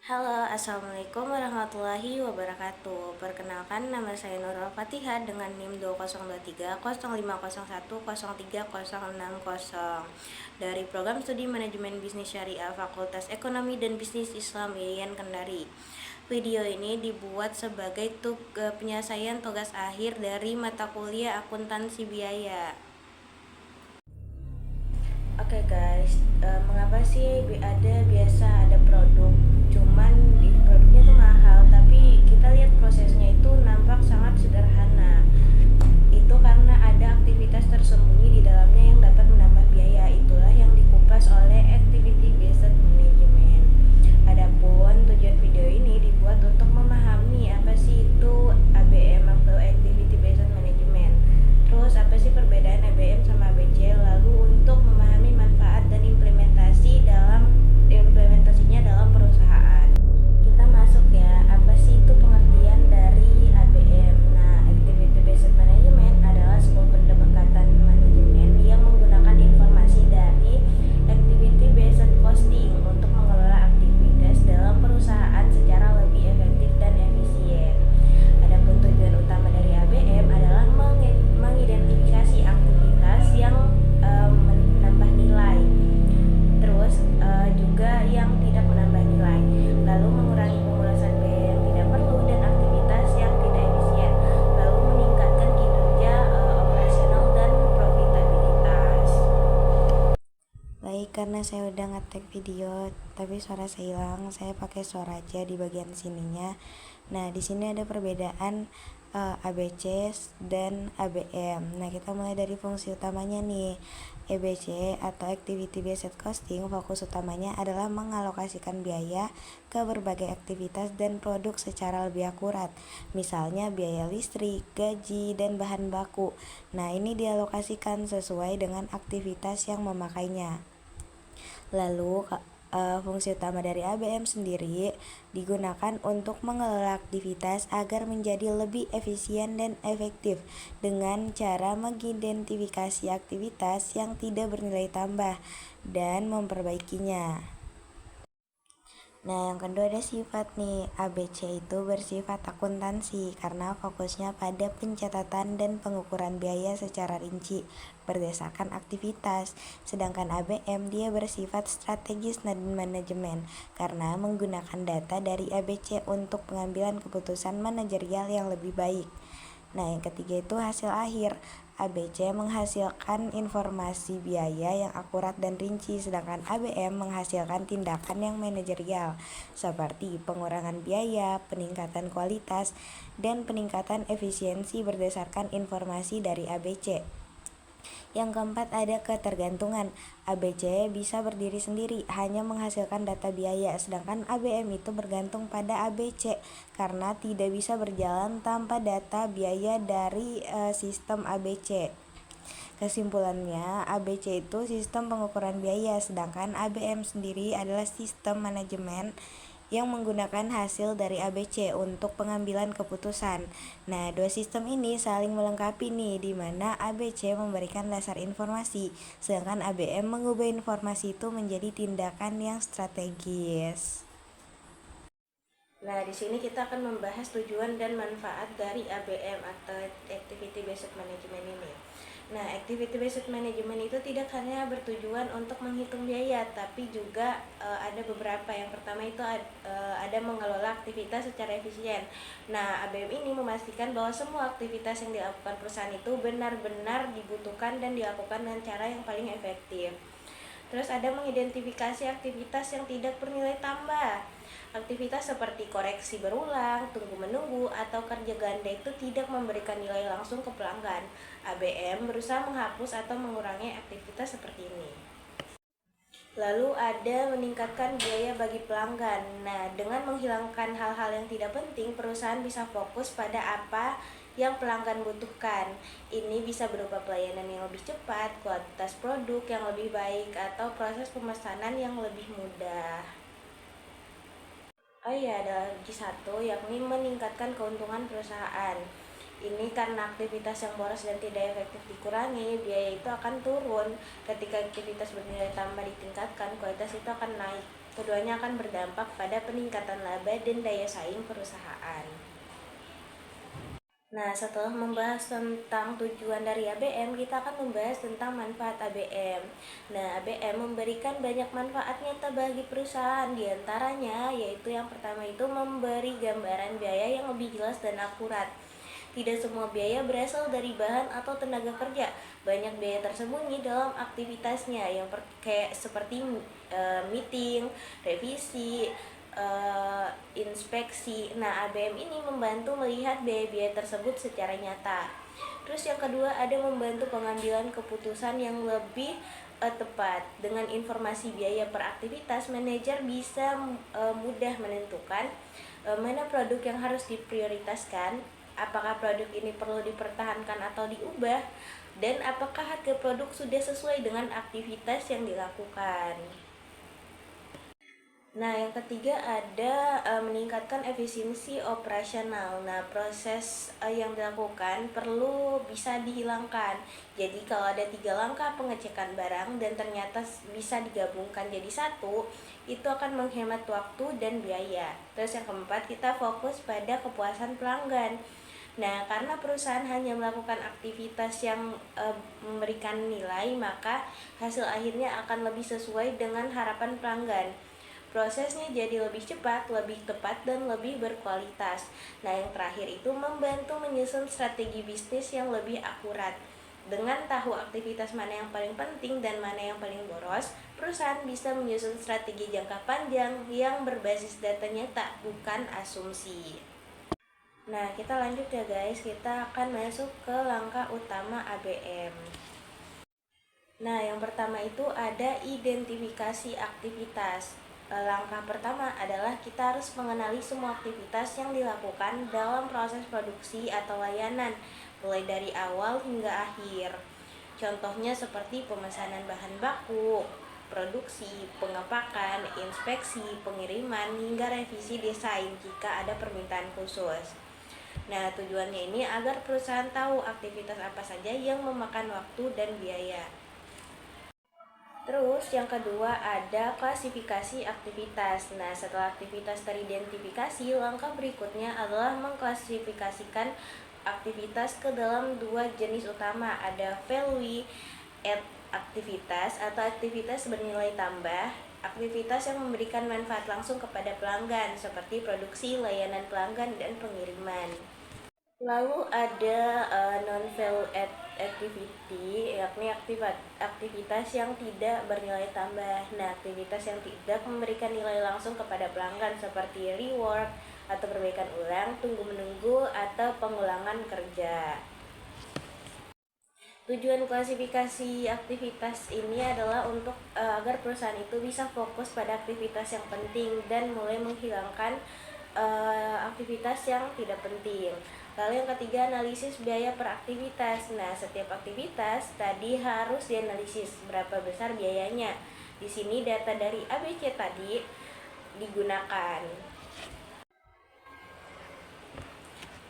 Halo, Assalamualaikum warahmatullahi wabarakatuh. Perkenalkan, nama saya Nurul Fatihah dengan NIM 2023 dari Program Studi Manajemen Bisnis Syariah Fakultas Ekonomi dan Bisnis Islam IAIN Kendari. Video ini dibuat sebagai penyelesaian tugas akhir dari mata kuliah akuntansi biaya. Oke guys, mengapa sih biasa ada produk, cuman di produknya tuh mahal, tapi kita lihat prosesnya itu nampak sangat sederhana. Itu karena ada aktivitas tersembunyi di dalamnya yang dapat menambah biaya. Itulah yang dikupas oleh Activity Based Management. Adapun tujuan video ini dibuat untuk memahami apa sih itu ABM atau Activity Based Management. Terus apa sih perbedaan ABM sama ABC? Lalu untuk memahami manfaat dan implementasinya dalam perusahaan. Kita masuk ya, apa sih itu pengertian dari ABM? Nah, Activity Based Management adalah sebuah pendekatan manajemen yang menggunakan informasi dari Activity Based Costing untuk mengelola aktivitas dalam perusahaan secara lebih efektif dan efisien. Adapun tujuan utama dari ABM adalah mengidentifikasi aktivitas yang menambah nilai, terus juga yang tidak menambah nilai, lalu mengurangi pemulasan biaya yang tidak perlu dan aktivitas yang tidak efisien, lalu meningkatkan kinerja operasional dan profitabilitas. Baik, karena saya udah ngetek video tapi suara saya hilang, saya pakai suara aja di bagian sininya. Nah, di sini ada perbedaan ABC dan ABM. Nah, kita mulai dari fungsi utamanya nih. ABC atau Activity Based Costing, fokus utamanya adalah mengalokasikan biaya ke berbagai aktivitas dan produk secara lebih akurat. Misalnya biaya listrik, gaji, dan bahan baku. Nah, ini dialokasikan sesuai dengan aktivitas yang memakainya. Lalu fungsi utama dari ABM sendiri digunakan untuk mengelola aktivitas agar menjadi lebih efisien dan efektif dengan cara mengidentifikasi aktivitas yang tidak bernilai tambah dan memperbaikinya. Nah, yang kedua ada sifat nih. ABC itu bersifat akuntansi karena fokusnya pada pencatatan dan pengukuran biaya secara rinci berdasarkan aktivitas. Sedangkan ABM dia bersifat strategis dan manajemen karena menggunakan data dari ABC untuk pengambilan keputusan manajerial yang lebih baik. Nah, yang ketiga itu hasil akhir. ABC menghasilkan informasi biaya yang akurat dan rinci, sedangkan ABM menghasilkan tindakan yang manajerial, seperti pengurangan biaya, peningkatan kualitas, dan peningkatan efisiensi berdasarkan informasi dari ABC. Yang keempat ada ketergantungan. ABC bisa berdiri sendiri, hanya menghasilkan data biaya, sedangkan ABM itu bergantung pada ABC karena tidak bisa berjalan tanpa data biaya dari sistem ABC. Kesimpulannya, ABC itu sistem pengukuran biaya, sedangkan ABM sendiri adalah sistem manajemen yang menggunakan hasil dari ABC untuk pengambilan keputusan. Nah, dua sistem ini saling melengkapi nih, di mana ABC memberikan dasar informasi, sedangkan ABM mengubah informasi itu menjadi tindakan yang strategis. Nah, di sini kita akan membahas tujuan dan manfaat dari ABM atau Activity Based Management ini. Nah, Activity Based Management itu tidak hanya bertujuan untuk menghitung biaya, tapi juga ada beberapa. Yang pertama itu ada mengelola aktivitas secara efisien. Nah, ABM ini memastikan bahwa semua aktivitas yang dilakukan perusahaan itu benar-benar dibutuhkan dan dilakukan dengan cara yang paling efektif. Terus ada mengidentifikasi aktivitas yang tidak bernilai tambah. Aktivitas seperti koreksi berulang, tunggu-menunggu, atau kerja ganda itu tidak memberikan nilai langsung ke pelanggan. ABM berusaha menghapus atau mengurangi aktivitas seperti ini. Lalu ada meningkatkan biaya bagi pelanggan. Nah, dengan menghilangkan hal-hal yang tidak penting, perusahaan bisa fokus pada apa yang pelanggan butuhkan. Ini bisa berupa pelayanan yang lebih cepat, kualitas produk yang lebih baik, atau proses pemesanan yang lebih mudah. Oh iya, ada lagi satu, yakni meningkatkan keuntungan perusahaan. Ini karena aktivitas yang boros dan tidak efektif dikurangi, biaya itu akan turun. Ketika aktivitas bernilai tambah ditingkatkan, kualitas itu akan naik. Keduanya akan berdampak pada peningkatan laba dan daya saing perusahaan. Nah, setelah membahas tentang tujuan dari ABM, kita akan membahas tentang manfaat ABM. Nah, ABM memberikan banyak manfaat nyata bagi perusahaan, diantaranya yaitu yang pertama itu memberi gambaran biaya yang lebih jelas dan akurat. Tidak semua biaya berasal dari bahan atau tenaga kerja. Banyak biaya tersembunyi dalam aktivitasnya, kayak seperti meeting, revisi, inspeksi. Nah, ABM ini membantu melihat biaya-biaya tersebut secara nyata. Terus yang kedua ada membantu pengambilan keputusan yang lebih tepat. Dengan informasi biaya per aktivitas, manajer bisa mudah menentukan mana produk yang harus diprioritaskan, apakah produk ini perlu dipertahankan atau diubah, dan apakah harga produk sudah sesuai dengan aktivitas yang dilakukan. Nah, yang ketiga ada meningkatkan efisiensi operasional. Nah, proses yang dilakukan perlu bisa dihilangkan. Jadi, kalau ada 3 langkah pengecekan barang dan ternyata bisa digabungkan jadi satu, itu akan menghemat waktu dan biaya. Terus yang keempat, kita fokus pada kepuasan pelanggan. Nah, karena perusahaan hanya melakukan aktivitas yang memberikan nilai, maka hasil akhirnya akan lebih sesuai dengan harapan pelanggan. Prosesnya jadi lebih cepat, lebih tepat, dan lebih berkualitas. Nah, yang terakhir itu membantu menyusun strategi bisnis yang lebih akurat. Dengan tahu aktivitas mana yang paling penting dan mana yang paling boros, perusahaan bisa menyusun strategi jangka panjang yang berbasis data nyata, bukan asumsi. Nah, kita lanjut ya guys, kita akan masuk ke langkah utama ABM. Nah, yang pertama itu ada identifikasi aktivitas. Langkah pertama adalah kita harus mengenali semua aktivitas yang dilakukan dalam proses produksi atau layanan, mulai dari awal hingga akhir. Contohnya seperti pemesanan bahan baku, produksi, pengepakan, inspeksi, pengiriman, hingga revisi desain jika ada permintaan khusus. Nah, tujuannya ini agar perusahaan tahu aktivitas apa saja yang memakan waktu dan biaya. Terus yang kedua ada klasifikasi aktivitas. Nah, setelah aktivitas teridentifikasi, langkah berikutnya adalah mengklasifikasikan aktivitas ke dalam 2 jenis utama. Ada value add aktivitas atau aktivitas bernilai tambah, aktivitas yang memberikan manfaat langsung kepada pelanggan seperti produksi, layanan pelanggan, dan pengiriman. Lalu ada non-value add activity, yakni aktivitas yang tidak bernilai tambah. Nah, aktivitas yang tidak memberikan nilai langsung kepada pelanggan seperti reward atau perbaikan ulang, tunggu menunggu, atau pengulangan kerja. Tujuan klasifikasi aktivitas ini adalah untuk agar perusahaan itu bisa fokus pada aktivitas yang penting dan mulai menghilangkan aktivitas yang tidak penting. Lalu yang ketiga, analisis biaya per aktivitas. Nah, setiap aktivitas tadi harus dianalisis berapa besar biayanya. Di sini data dari ABC tadi digunakan.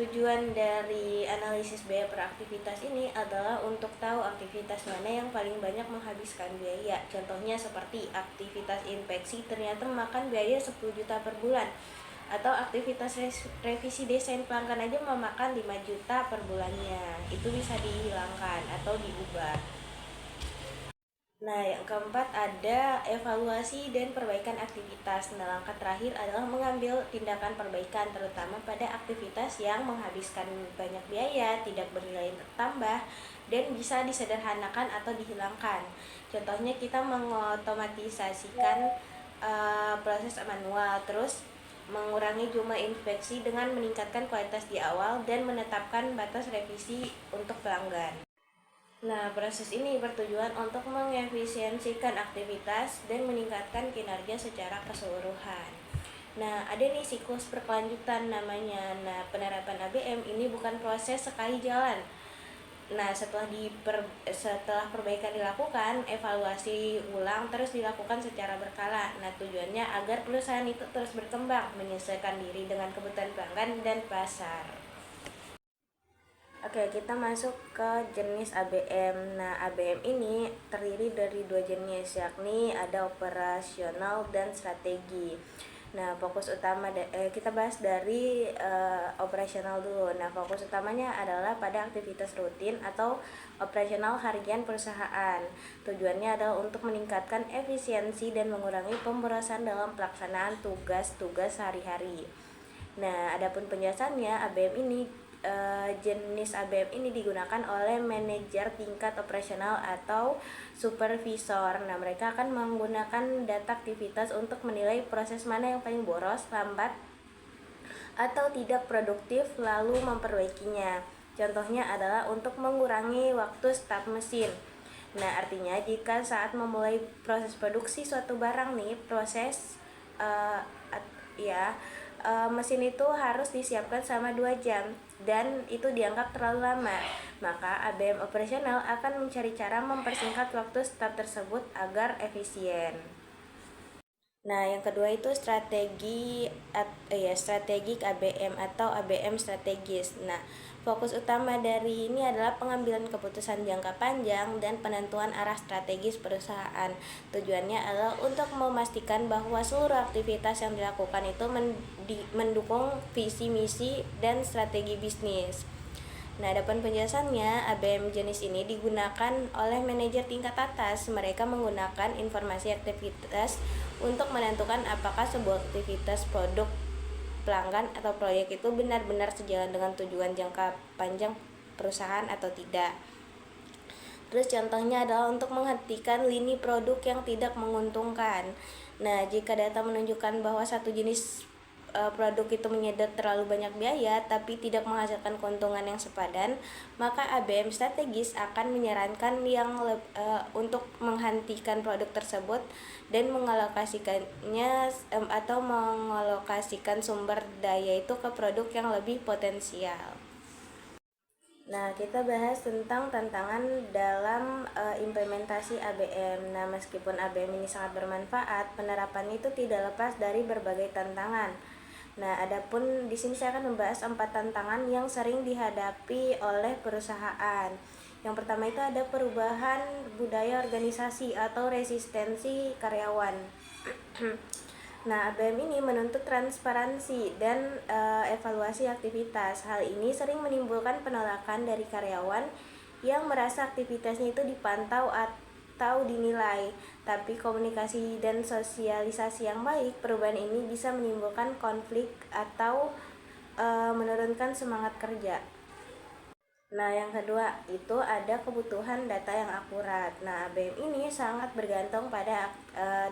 Tujuan dari analisis biaya per aktivitas ini adalah untuk tahu aktivitas mana yang paling banyak menghabiskan biaya. Contohnya seperti aktivitas inspeksi ternyata memakan biaya 10 juta per bulan. Atau aktivitas revisi desain pelanggan aja memakan 5 juta per bulannya. Itu bisa dihilangkan atau diubah. Nah, yang keempat ada evaluasi dan perbaikan aktivitas. Nah, langkah terakhir adalah mengambil tindakan perbaikan terutama pada aktivitas yang menghabiskan banyak biaya, tidak bernilai tambah, dan bisa disederhanakan atau dihilangkan. Contohnya kita mengotomatisasikan proses manual, terus mengurangi jumlah inspeksi dengan meningkatkan kualitas di awal dan menetapkan batas revisi untuk pelanggan. Nah, proses ini bertujuan untuk mengefisiensikan aktivitas dan meningkatkan kinerja secara keseluruhan. Nah, ada nih siklus berkelanjutan namanya. Nah, penerapan ABM ini bukan proses sekali jalan. Nah, setelah perbaikan dilakukan, evaluasi ulang terus dilakukan secara berkala. Nah, tujuannya agar perusahaan itu terus berkembang, menyesuaikan diri dengan kebutuhan pelanggan dan pasar. Oke, kita masuk ke jenis ABM. Nah, ABM ini terdiri dari dua jenis, yakni ada operasional dan strategi. Nah, fokus utama kita bahas dari operasional dulu. Nah, fokus utamanya adalah pada aktivitas rutin atau operasional harian perusahaan. Tujuannya adalah untuk meningkatkan efisiensi dan mengurangi pemborosan dalam pelaksanaan tugas-tugas sehari-hari. Nah, adapun penjelasannya, jenis ABM ini digunakan oleh manajer tingkat operasional atau supervisor. Nah, mereka akan menggunakan data aktivitas untuk menilai proses mana yang paling boros, lambat, atau tidak produktif lalu memperbaikinya. Contohnya adalah untuk mengurangi waktu start mesin. Nah, artinya jika saat memulai proses produksi suatu barang nih, proses uh, ya mesin itu harus disiapkan selama 2 jam dan itu dianggap terlalu lama, maka ABM operasional akan mencari cara mempersingkat waktu start tersebut agar efisien. Nah, yang kedua itu strategik ABM atau ABM strategis. Nah, fokus utama dari ini adalah pengambilan keputusan jangka panjang dan penentuan arah strategis perusahaan. Tujuannya adalah untuk memastikan bahwa seluruh aktivitas yang dilakukan itu mendukung visi misi dan strategi bisnis. Nah, adapun penjelasannya, ABM jenis ini digunakan oleh manajer tingkat atas. Mereka menggunakan informasi aktivitas untuk menentukan apakah sebuah aktivitas produk, pelanggan, atau proyek itu benar-benar sejalan dengan tujuan jangka panjang perusahaan atau tidak. Terus contohnya adalah untuk menghentikan lini produk yang tidak menguntungkan. Nah, jika data menunjukkan bahwa satu jenis produk itu menyedot terlalu banyak biaya tapi tidak menghasilkan keuntungan yang sepadan, maka ABM strategis akan menyarankan untuk menghentikan produk tersebut dan mengalokasikannya atau mengalokasikan sumber daya itu ke produk yang lebih potensial. Nah, kita bahas tentang tantangan dalam implementasi ABM. Nah, meskipun ABM ini sangat bermanfaat, penerapannya itu tidak lepas dari berbagai tantangan. Nah, adapun di sini saya akan membahas 4 tantangan yang sering dihadapi oleh perusahaan. Yang pertama itu ada perubahan budaya organisasi atau resistensi karyawan. Nah, ABM ini menuntut transparansi dan evaluasi aktivitas. Hal ini sering menimbulkan penolakan dari karyawan yang merasa aktivitasnya itu dipantau atau dinilai. Tapi komunikasi dan sosialisasi yang baik, perubahan ini bisa menimbulkan konflik atau menurunkan semangat kerja. Nah, yang kedua itu ada kebutuhan data yang akurat. Nah, ABM ini sangat bergantung pada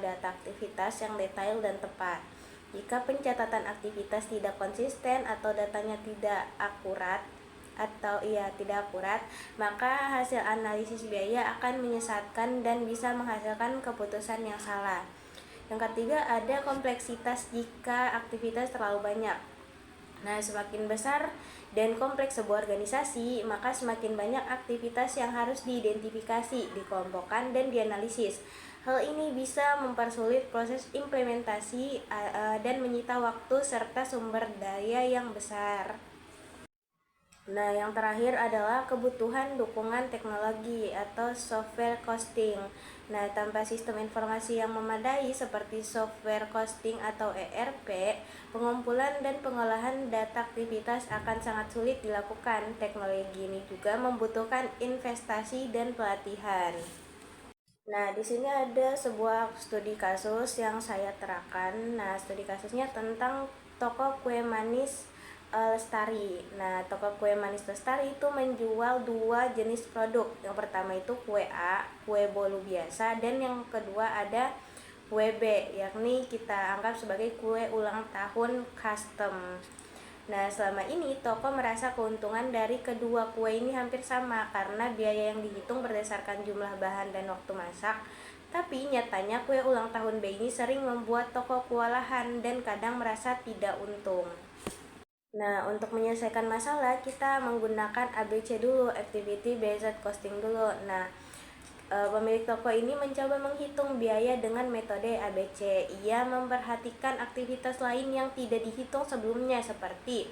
data aktivitas yang detail dan tepat. Jika pencatatan aktivitas tidak konsisten atau datanya tidak akurat, maka hasil analisis biaya akan menyesatkan dan bisa menghasilkan keputusan yang salah. Yang ketiga ada kompleksitas jika aktivitas terlalu banyak. Nah, semakin besar dan kompleks sebuah organisasi, maka semakin banyak aktivitas yang harus diidentifikasi, dikelompokkan, dan dianalisis. Hal ini bisa mempersulit proses implementasi dan menyita waktu serta sumber daya yang besar. Nah, yang terakhir adalah kebutuhan dukungan teknologi atau software costing. Nah, tanpa sistem informasi yang memadai seperti software costing atau ERP, pengumpulan dan pengolahan data aktivitas akan sangat sulit dilakukan. Teknologi ini juga membutuhkan investasi dan pelatihan. Nah, di sini ada sebuah studi kasus yang saya terapkan. Nah, studi kasusnya tentang toko kue manis Lestari. Nah, toko kue manis Lestari itu menjual 2 jenis produk. Yang pertama itu kue A, kue bolu biasa, dan yang kedua ada kue B, yakni kita anggap sebagai kue ulang tahun custom. Nah, selama ini toko merasa keuntungan dari kedua kue ini hampir sama karena biaya yang dihitung berdasarkan jumlah bahan dan waktu masak. Tapi nyatanya kue ulang tahun B ini sering membuat toko kewalahan dan kadang merasa tidak untung. Nah, untuk menyelesaikan masalah kita menggunakan ABC dulu, activity based costing dulu. Nah, pemilik toko ini mencoba menghitung biaya dengan metode ABC. Ia memperhatikan aktivitas lain yang tidak dihitung sebelumnya seperti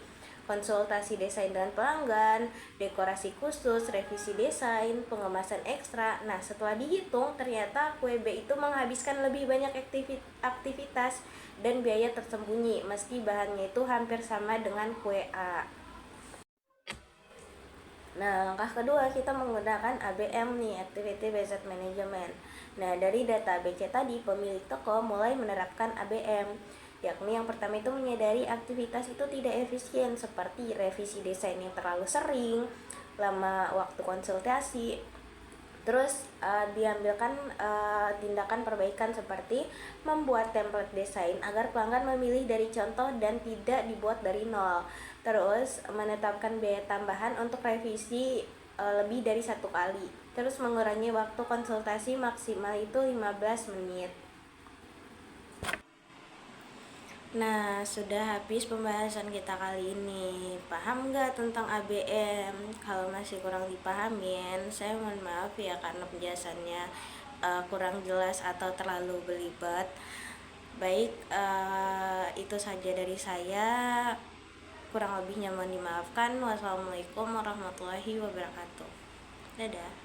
konsultasi desain dengan pelanggan, dekorasi khusus, revisi desain, pengemasan ekstra. Nah, setelah dihitung, ternyata kue B itu menghabiskan lebih banyak aktivitas dan biaya tersembunyi, meski bahannya itu hampir sama dengan kue A. Nah, langkah kedua kita menggunakan ABM nih, Activity Based Management. Nah, dari data ABC tadi, pemilik toko mulai menerapkan ABM, yakni yang pertama itu menyadari aktivitas itu tidak efisien, seperti revisi desain yang terlalu sering, lama waktu konsultasi. Terus diambilkan tindakan perbaikan seperti membuat template desain agar pelanggan memilih dari contoh dan tidak dibuat dari nol. Terus menetapkan biaya tambahan untuk revisi lebih dari 1 kali. Terus mengurangi waktu konsultasi maksimal itu 15 menit. Nah, sudah habis pembahasan kita kali ini. Paham nggak tentang ABM? Kalau masih kurang dipahamin, saya mohon maaf ya karena penjelasannya kurang jelas atau terlalu belibet. Baik, itu saja dari saya. Kurang lebihnya mohon dimaafkan. Wassalamualaikum warahmatullahi wabarakatuh. Dadah.